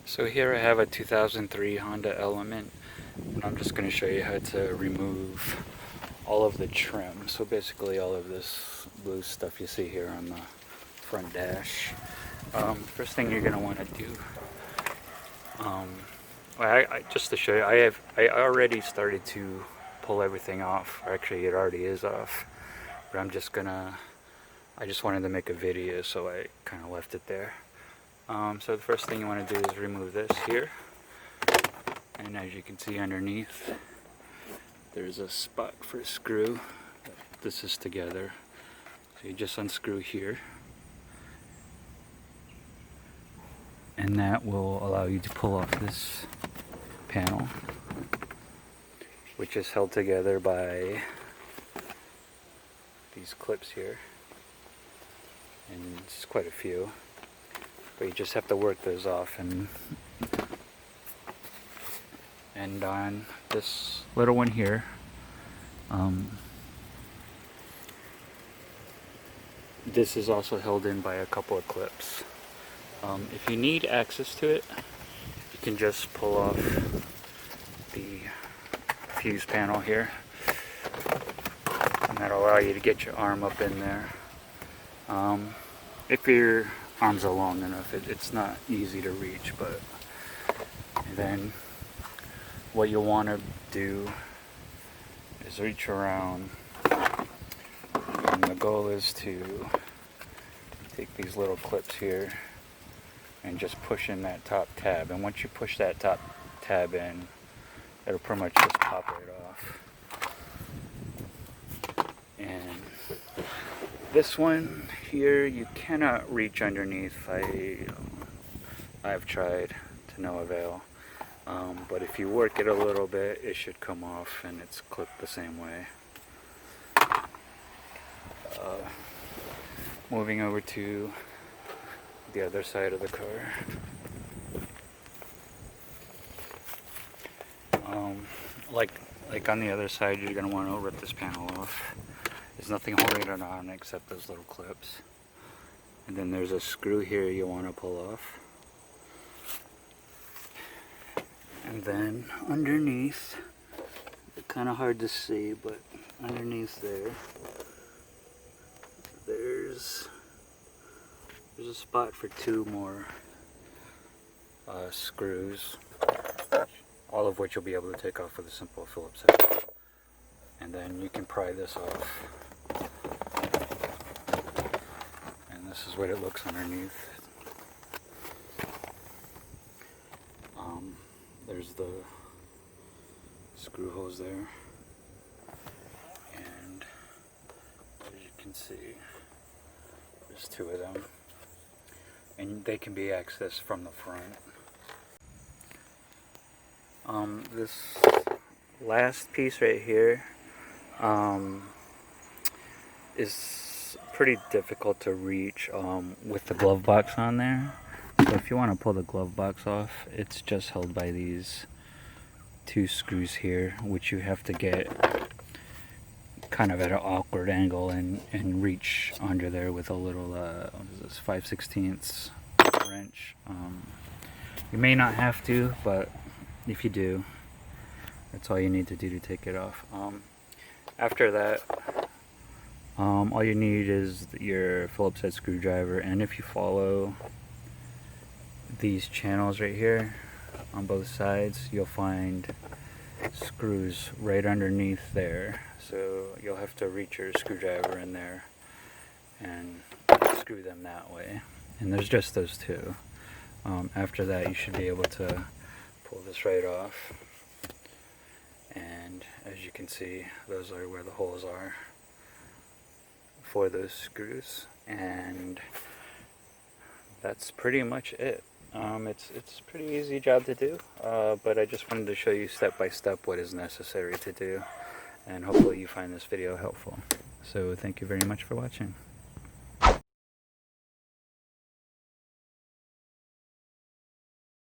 So here I have a 2003 Honda Element, and I'm just going to show you how to remove all of the trim. So basically all of this blue stuff you see here on the front dash. First thing you're going to want to do, just to show you, I already started to pull everything off. Actually, it already is off, but I just wanted to make a video, so I kind of left it there. So the first thing you want to do is remove this here, and as you can see underneath there's a spot for a screw. This is together, so you just unscrew here, and that will allow you to pull off this panel, which is held together by these clips here, and it's quite a few. But you just have to work those off, and on this little one here, this is also held in by a couple of clips. If you need access to it, you can just pull off the fuse panel here, and that'll allow you to get your arm up in there. If your arms are long enough, it's not easy to reach, but then what you'll want to do is reach around, and the goal is to take these little clips here and just push in that top tab, and once you push that top tab in, it'll pretty much just pop right off. And this one here, you cannot reach underneath. I've tried to no avail, but if you work it a little bit, it should come off, and it's clipped the same way. Moving over to the other side of the car. Like on the other side, you're going to want to rip this panel off. There's nothing holding it on except those little clips. And then there's a screw here you want to pull off. And then underneath, it's kind of hard to see, but underneath there's a spot for two more screws, all of which you'll be able to take off with a simple Phillips head. And then you can pry this off. And this is what it looks underneath. There's the screw holes there. And as you can see, there's two of them. And they can be accessed from the front. This last piece right here is pretty difficult to reach with the glove box on there. So if you want to pull the glove box off, it's just held by these two screws here, which you have to get kind of at an awkward angle and reach under there with a little what is this, 5/16 wrench. You may not have to, but if you do, that's all you need to do to take it off. After that, all you need is your Phillips head screwdriver, and if you follow these channels right here on both sides, you'll find screws right underneath there. So you'll have to reach your screwdriver in there and screw them that way. And there's just those two. After that, you should be able to pull this right off. And as you can see, those are where the holes are for those screws. And that's pretty much it. It's a pretty easy job to do, but I just wanted to show you step by step what is necessary to do, and hopefully you find this video helpful. So thank you very much for watching.